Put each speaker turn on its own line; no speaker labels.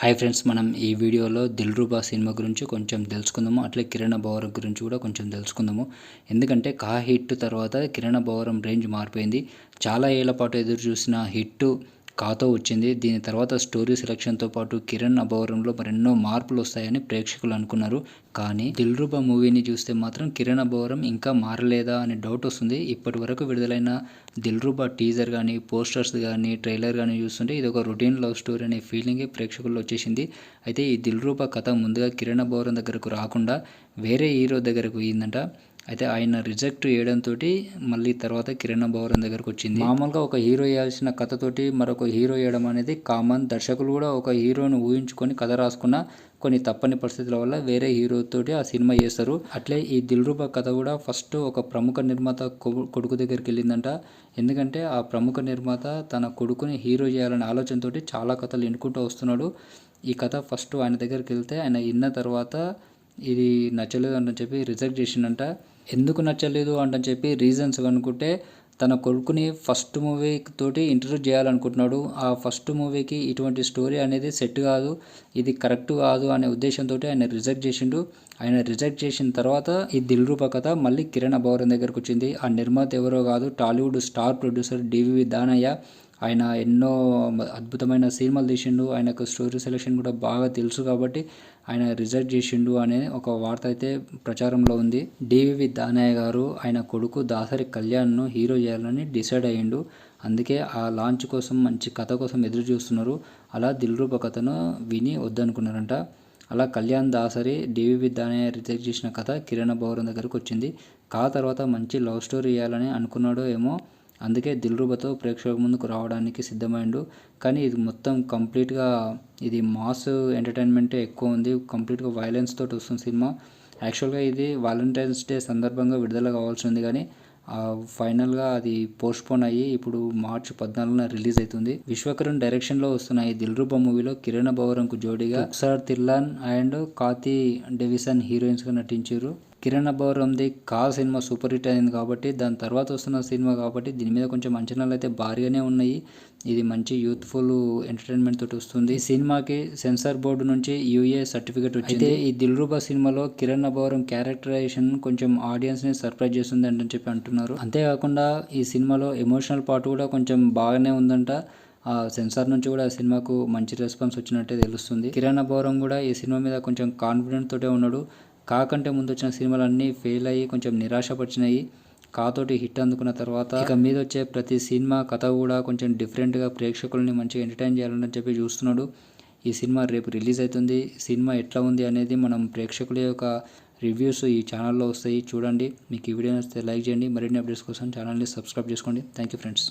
Hi friends, మనం ఈ వీడియోలో దిల్రుబా సినిమా గురించి కొంచెం తెలుసుకుందాము. అట్లే కిరణ్ అబ్బవరం గురించి కూడా కొంచెం తెలుసుకుందాము. ఎందుకంటే కా హిట్ తర్వాత కిరణ్ అబ్బవరం రేంజ్ మారిపోయింది. చాలా ఏళ్ల పాటు ఎదురు చూసిన హిట్ కాతో వచ్చింది. దీని తర్వాత స్టోరీ సెలక్షన్తో పాటు కిరణ్ అబ్బవరంలో మరెన్నో మార్పులు వస్తాయని ప్రేక్షకులు అనుకున్నారు. కానీ దిల్రుబా మూవీని చూస్తే మాత్రం కిరణ్ అబ్బవరం ఇంకా మారలేదా అనే డౌట్ వస్తుంది. ఇప్పటి వరకు విడుదలైన దిల్రుబా టీజర్ కానీ, పోస్టర్స్ కానీ, ట్రైలర్ కానీ చూస్తుంటే ఇది ఒక రొటీన్ లవ్ స్టోరీ అనే ఫీలింగే ప్రేక్షకుల్లో వచ్చేసింది. అయితే ఈ దిల్రుబా కథ ముందుగా కిరణ్ అబ్బవరం దగ్గరకు రాకుండా వేరే హీరో దగ్గరకు పోయిందంట. అయితే ఆయన రిజెక్ట్ చేయడంతో మళ్ళీ తర్వాత కిరణ్ అబ్బవరం దగ్గరకు వచ్చింది. మామూలుగా ఒక హీరో వేయాల్సిన కథతోటి మరొక హీరో వేయడం అనేది కామన్. దర్శకులు కూడా ఒక హీరోను ఊహించుకొని కథ రాసుకున్న కొన్ని తప్పని పరిస్థితుల వల్ల వేరే హీరోతోటి ఆ సినిమా చేస్తారు. అట్లే ఈ దిల్రుబా కథ కూడా ఫస్ట్ ఒక ప్రముఖ నిర్మాత కొడుకు దగ్గరికి వెళ్ళిందంట. ఎందుకంటే ఆ ప్రముఖ నిర్మాత తన కొడుకుని హీరో చేయాలనే ఆలోచనతోటి చాలా కథలు ఎన్నుకుంటూ వస్తున్నాడు. ఈ కథ ఫస్ట్ ఆయన దగ్గరికి వెళ్తే ఆయన విన్న తర్వాత ఇది నచ్చలేదు అని చెప్పి రిజెక్ట్ చేసిండంట. ఎందుకు నచ్చలేదు అంటని చెప్పి రీజన్స్ కనుక్కుంటే తన కొడుకుని ఫస్ట్ మూవీ తోటి ఇంట్రడ్యూస్ చేయాలనుకుంటున్నాడు. ఆ ఫస్ట్ మూవీకి ఇటువంటి స్టోరీ అనేది సెట్ కాదు, ఇది కరెక్ట్ కాదు అనే ఉద్దేశంతో ఆయన రిజెక్ట్ చేసిండు. ఆయన రిజెక్ట్ చేసిన తర్వాత ఈ దిల్రుబా కథ మళ్ళీ కిరణ్ అబ్బవరం దగ్గరకు వచ్చింది. ఆ నిర్మాత ఎవరో కాదు, Tollywood star producer DVV Danayya. ఆయన ఎన్నో అద్భుతమైన సినిమాలు తీసిండు. ఆయనకు స్టోరీ సెలెక్షన్ కూడా బాగా తెలుసు కాబట్టి ఆయన రిజెక్ట్ చేసిండు అనే ఒక వార్త అయితే ప్రచారంలో ఉంది. డివివి దానయ్య గారు ఆయన కొడుకు దాసరి కళ్యాణ్ను హీరో చేయాలని డిసైడ్ అయ్యిండు. అందుకే ఆ లాంచ్ కోసం మంచి కథ కోసం ఎదురు చూస్తున్నారు. అలా దిల్రుబా కథను విని వద్దనుకున్నారంట. అలా కళ్యాణ్ దాసరి డివివి దానయ్య రిజెక్ట్ చేసిన కథ కిరణ్ అబ్బవరం దగ్గరకు వచ్చింది. తర్వాత మంచి లవ్ స్టోరీ చేయాలని అనుకున్నాడో ఏమో, అందుకే దిల్రుబాతో ప్రేక్షకుల ముందుకు రావడానికి సిద్ధమైండు. కానీ ఇది మొత్తం కంప్లీట్గా ఇది మాస్ ఎంటర్టైన్మెంటే ఎక్కువ ఉంది. కంప్లీట్గా వైలెన్స్ తోటి వస్తుంది సినిమా. యాక్చువల్గా ఇది వాలంటైన్స్ డే సందర్భంగా విడుదల కావాల్సి ఉంది, కానీ ఫైనల్గా అది పోస్ట్పోన్ అయ్యి ఇప్పుడు మార్చి 14న రిలీజ్ అవుతుంది. విశ్వకరణ్ డైరెక్షన్లో వస్తున్న ఈ దిల్రుబా మూవీలో కిరణ్ అబ్బవరంకు జోడీగా రుక్సార్ తిల్లాన్ అండ్ కాతి డెవిసన్ హీరోయిన్స్గా నటించారు. కిరణ్ అబ్బవరంది కా సినిమా సూపర్ హిట్ అయింది కాబట్టి, దాని తర్వాత వస్తున్న సినిమా కాబట్టి దీని మీద కొంచెం అంచనాలు అయితే భారీగానే ఉన్నాయి. ఇది మంచి యూత్ఫుల్ ఎంటర్టైన్మెంట్ తోటి వస్తుంది. ఈ సినిమాకి సెన్సార్ బోర్డు నుంచి యూఏ సర్టిఫికేట్ వచ్చింది. అయితే ఈ దిల్రుబా సినిమాలో కిరణ్ అబ్బవరం క్యారెక్టరైజేషన్ కొంచెం ఆడియన్స్ని సర్ప్రైజ్ చేస్తుంది అని చెప్పి అంటున్నారు. అంతేకాకుండా ఈ సినిమాలో ఎమోషనల్ పార్ట్ కూడా కొంచెం బాగానే ఉందంట. ఆ సెన్సార్ నుంచి కూడా ఆ సినిమాకు మంచి రెస్పాన్స్ వచ్చినట్టే తెలుస్తుంది. కిరణ్ అబ్బవరం కూడా ఈ సినిమా మీద కొంచెం కాన్ఫిడెంట్ తోటే ఉన్నాడు. కాకంటే ముందు వచ్చిన సినిమాలన్నీ ఫెయిల్ అయ్యి కొంచెం నిరాశపరిచినాయి. కాతోటి హిట్ అందుకున్న తర్వాత ఇక మీద వచ్చే ప్రతి సినిమా కథ కూడా కొంచెం డిఫరెంట్గా ప్రేక్షకుల్ని మంచిగా ఎంటర్టైన్ చేయాలని చెప్పి చూస్తున్నాడు. ఈ సినిమా రేపు రిలీజ్ అవుతుంది. సినిమా ఎట్లా ఉంది అనేది మనం ప్రేక్షకుల యొక్క రివ్యూస్ ఈ ఛానల్లో వస్తాయి, చూడండి. మీకు ఈ వీడియో నచ్చితే లైక్ చేయండి. మరిన్ని అప్డేట్స్ కోసం ఛానల్ని సబ్స్క్రైబ్ చేసుకోండి. Thank you friends.